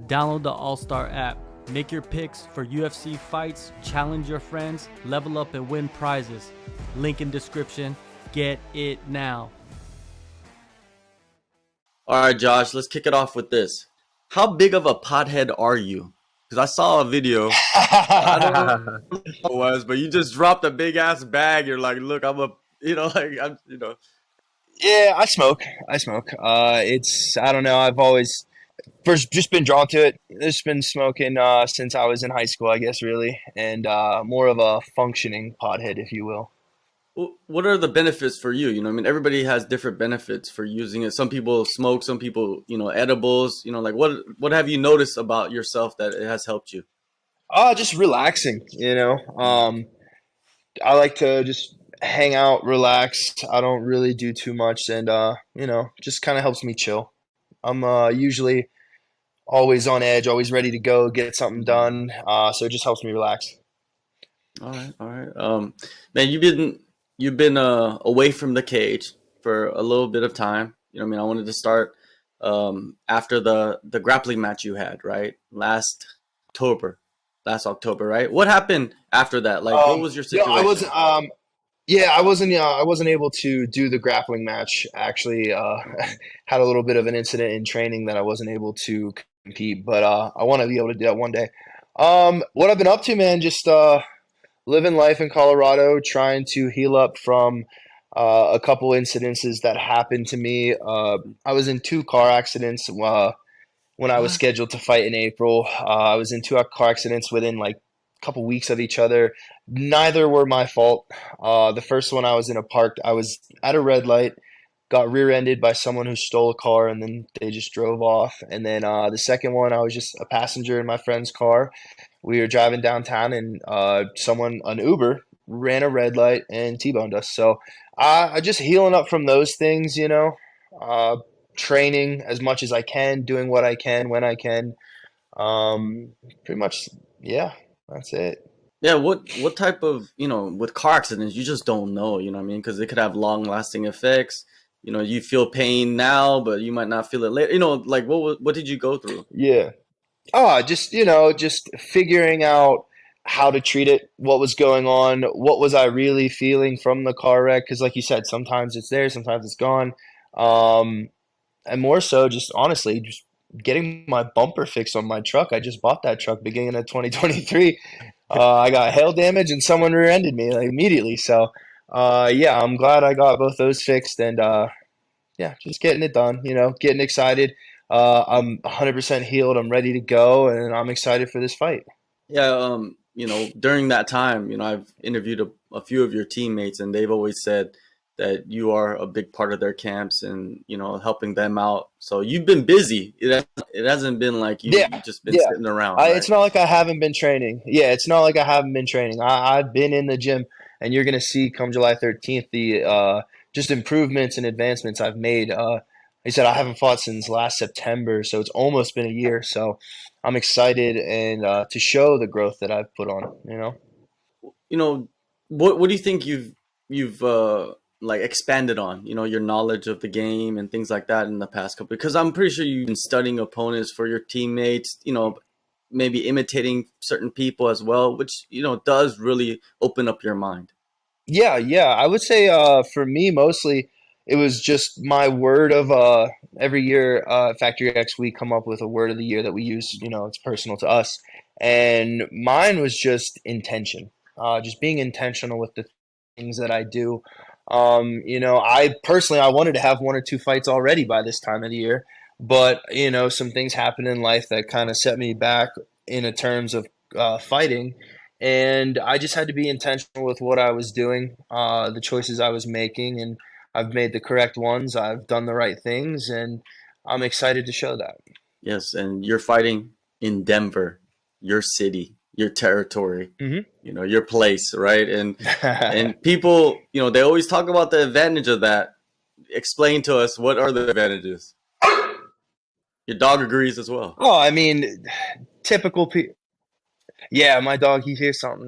Download the AllStar app. Make your picks for UFC fights, challenge your friends, level up and win prizes. Link in description. Get it now. All right, Josh, let's kick it off with this. How big of a pothead are you? Because I saw a video. I don't know what it was, but you just dropped a big ass bag. You're like, look, Yeah, I smoke. I don't know. I've always first just been drawn to it. Just been smoking since I was in high school, I guess, really, and more of a functioning pothead, if you will. What are the benefits for you? I mean, everybody has different benefits for using it. Some people smoke, some people, edibles. Like what have you noticed about yourself that it has helped you? Just relaxing. I like to just hang out, relax. I don't really do too much, and just kind of helps me chill. I'm usually always on edge, always ready to go, get something done. So it just helps me relax. All right, all right. Man, you've been away from the cage for a little bit of time. I mean, I wanted to start after the grappling match you had, right? Last October, right? What happened after that? Like, what was your situation? I wasn't. Yeah, I wasn't. I wasn't able to do the grappling match. Actually, had a little bit of an incident in training that I wasn't able to compete. But I want to be able to do that one day. What I've been up to, man, just living life in Colorado, trying to heal up from a couple incidences that happened to me. I was in two car accidents when I was What? scheduled to fight in April. I was in two car accidents within like a couple weeks of each other. Neither were my fault. The first one, I was in a park. I was at a red light, got rear-ended by someone who stole a car, and then they just drove off. And then the second one, I was just a passenger in my friend's car. We were driving downtown, and an Uber, ran a red light and T-boned us. So I just healing up from those things, uh, training as much as I can, doing what I can when I can. Pretty much, yeah, that's it. Yeah, what type of, with car accidents, you just don't know, you know what I mean? Because it could have long-lasting effects. You feel pain now, but you might not feel it later. Like what did you go through? Yeah. Just, just figuring out how to treat it, what was going on, what was I really feeling from the car wreck? Because, like you said, sometimes it's there, sometimes it's gone. Um, and more so, just honestly, just getting my bumper fixed on my truck. I just bought that truck beginning of 2023. I got hail damage and someone rear-ended me like immediately. So, yeah, I'm glad I got both those fixed and yeah, just getting it done, getting excited. I'm 100% healed. I'm ready to go, and I'm excited for this fight. Yeah, during that time, I've interviewed a few of your teammates, and they've always said that you are a big part of their camps and, helping them out. So you've been busy. It hasn't been like Yeah, you've just been yeah. sitting around, right? It's not like I haven't been training. Yeah, it's not like I haven't been training. I've been in the gym, and you're gonna see come July 13th the just improvements and advancements I've made. Like I said, I haven't fought since last September, so it's almost been a year. So I'm excited and to show the growth that I've put on. You know, what do you think you've like expanded on, your knowledge of the game and things like that in the past couple? Because I'm pretty sure you've been studying opponents for your teammates, maybe imitating certain people as well, which, does really open up your mind. Yeah, yeah. I would say for me mostly it was just my word of every year Factory X we come up with a word of the year that we use, it's personal to us. And mine was just intention. Just being intentional with the things that I do. I personally I wanted to have one or two fights already by this time of the year, but some things happened in life that kind of set me back in a terms of fighting, and I just had to be intentional with what I was doing, the choices I was making, and I've made the correct ones. I've done the right things, and I'm excited to show that. Yes, and you're fighting in Denver, your city, your territory, Hmm. your place, right? And people, they always talk about the advantage of that. Explain to us, what are the advantages? Your dog agrees as well. Oh, I mean, typical. Yeah, my dog, he hears something.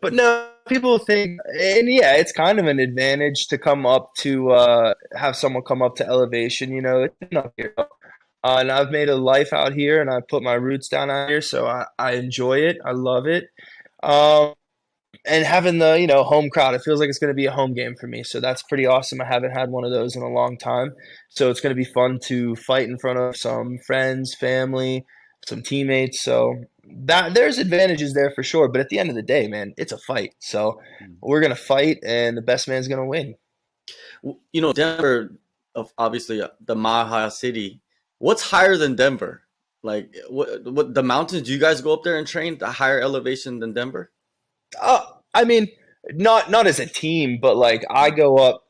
But no, people think, and yeah, it's kind of an advantage to come up to have someone come up to elevation. It's up here. And I've made a life out here, and I put my roots down out here, so I enjoy it. I love it. Um, and having the home crowd, it feels like it's going to be a home game for me, so that's pretty awesome. I haven't had one of those in a long time, so it's going to be fun to fight in front of some friends, family, some teammates. So that there's advantages there for sure, but at the end of the day, man, it's a fight. So we're going to fight, and the best man's going to win. Denver, obviously the Maha city. What's higher than Denver? Like what the mountains? Do you guys go up there and train at a higher elevation than Denver? I mean, not as a team, but like I go up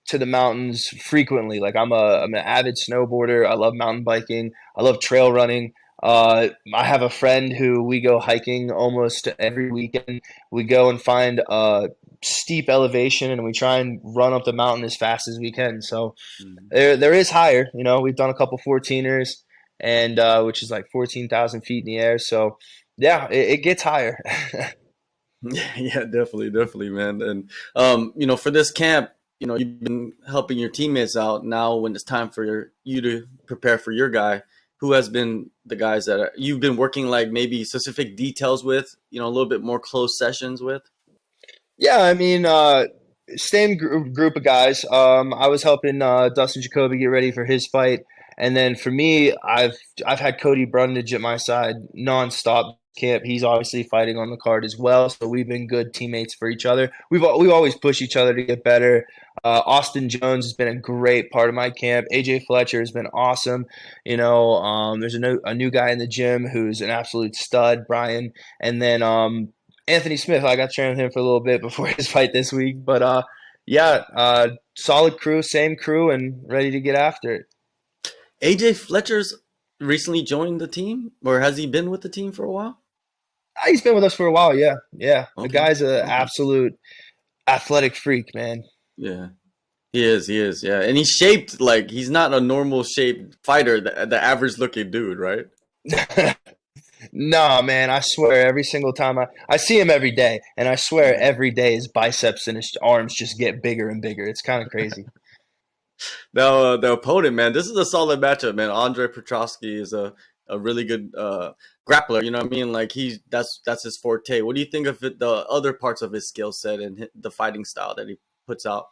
to the mountains frequently. Like I'm an avid snowboarder. I love mountain biking. I love trail running. I have a friend who we go hiking almost every weekend. We go and find a steep elevation, and we try and run up the mountain as fast as we can. So Mm. there is higher. We've done a couple 14ers, and which is like 14,000 feet in the air. So yeah, it gets higher. Yeah, definitely, man. And for this camp, you've been helping your teammates out. Now, when it's time for you to prepare for your guy, who has been the guys that you've been working like maybe specific details with, a little bit more close sessions with? Yeah, I mean, same group of guys. I was helping Dustin Jacoby get ready for his fight, and then for me, I've had Cody Brundage at my side nonstop camp. He's obviously fighting on the card as well, so we've been good teammates for each other. We've always pushed each other to get better. Austin Jones has been a great part of my camp. AJ Fletcher has been awesome. There's a new guy in the gym who's an absolute stud, Brian, and then Anthony Smith, I got to train with him for a little bit before his fight this week. But yeah, solid crew, same crew, and ready to get after it. AJ Fletcher's recently joined the team, or has he been with the team for a while? He's been with us for a while. Yeah, yeah. The Okay, guy's an okay, absolute athletic freak, man. yeah. He is, yeah. And he's shaped like he's not a normal shaped fighter, the average looking dude, right? Nah, man, I swear every single time I see him every day, and I swear Mhm. every day his biceps and his arms just get bigger and bigger. It's kind of crazy. Now, the opponent, man, this is a solid matchup, man. Andre Petroski is a really good grappler. You know what I mean? Like that's his forte. What do you think of the other parts of his skill set and the fighting style that he puts out?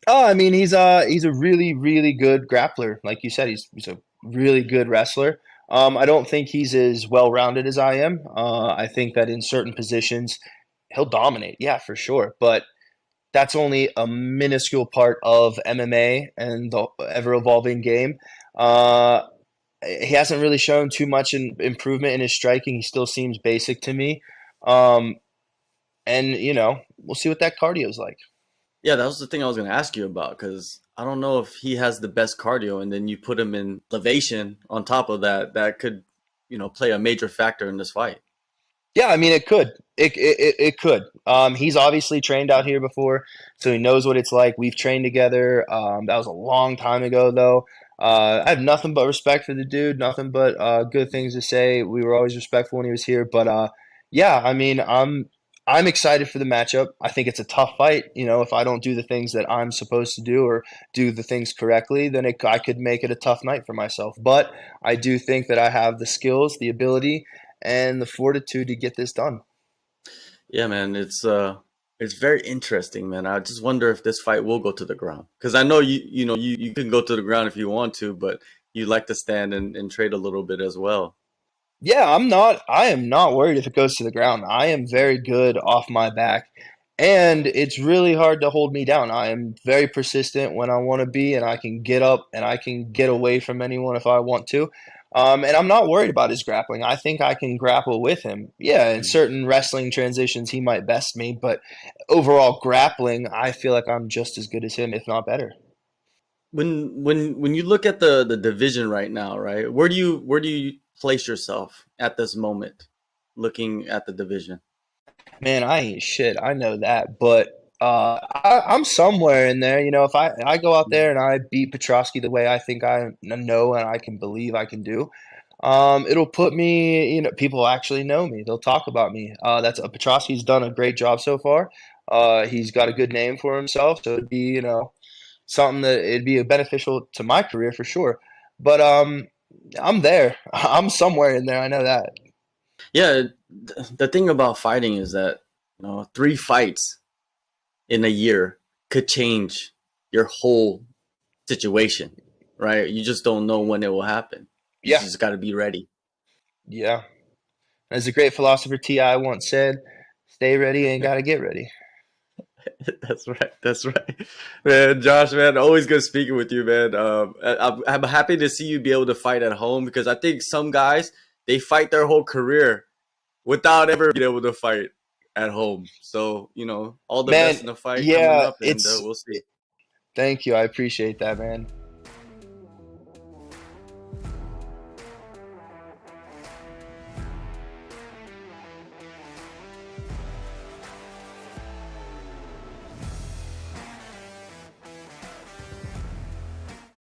Oh, I mean, he's a really, really good grappler. Like you said, he's a really good wrestler. I don't think he's as well rounded as I am. I think that in certain positions he'll dominate, yeah, for sure. But that's only a minuscule part of MMA and the ever evolving game. Uh, he hasn't really shown too much improvement in his striking. He still seems basic to me. Um, and we'll see what that cardio is like. Yeah, that was the thing I was going to ask you about because I don't know if he has the best cardio, and then you put him in elevation on top of that. That could, play a major factor in this fight. Yeah, I mean, it could. It could. He's obviously trained out here before, so he knows what it's like. We've trained together. That was a long time ago, though. I have nothing but respect for the dude. Nothing but good things to say. We were always respectful when he was here. But yeah, I mean, I'm excited for the matchup. I think it's a tough fight. If I don't do the things that I'm supposed to do or do the things correctly, then I could make it a tough night for myself. But I do think that I have the skills, the ability, and the fortitude to get this done. Yeah, man, it's very interesting, man. I just wonder if this fight will go to the ground because I know you can go to the ground if you want to, but you like to stand and trade a little bit as well. Yeah, I am not worried if it goes to the ground. I am very good off my back, and it's really hard to hold me down. I am very persistent when I want to be, and I can get up and I can get away from anyone if I want to. And I'm not worried about his grappling. I think I can grapple with him. Yeah, in certain wrestling transitions, he might best me, but overall grappling, I feel like I'm just as good as him, if not better. When you look at the division right now, right? Where do you place yourself at this moment, looking at the division? Man, I ain't shit. I know that, but I'm somewhere in there. If I go out there and I beat Petroski the way I think I know and I can believe I can do, it'll put me. People actually know me. They'll talk about me. That's Petroski's done a great job so far. He's got a good name for himself, so it'd be something that it'd be beneficial to my career for sure. But I'm there. I'm somewhere in there. I know that. Yeah, the thing about fighting is that, 3 fights in a year could change your whole situation, right? You just don't know when it will happen. You Yeah, just got to be ready. yeah. As the great philosopher T.I. once said, "Stay ready and gotta get ready." That's right. That's right, man. Josh, man, always good speaking with you, man. I'm happy to see you be able to fight at home, because I think some guys, they fight their whole career without ever being able to fight at home. So, all the Man, best in the fight coming yeah, up, and we'll see. thank you. I appreciate that, man.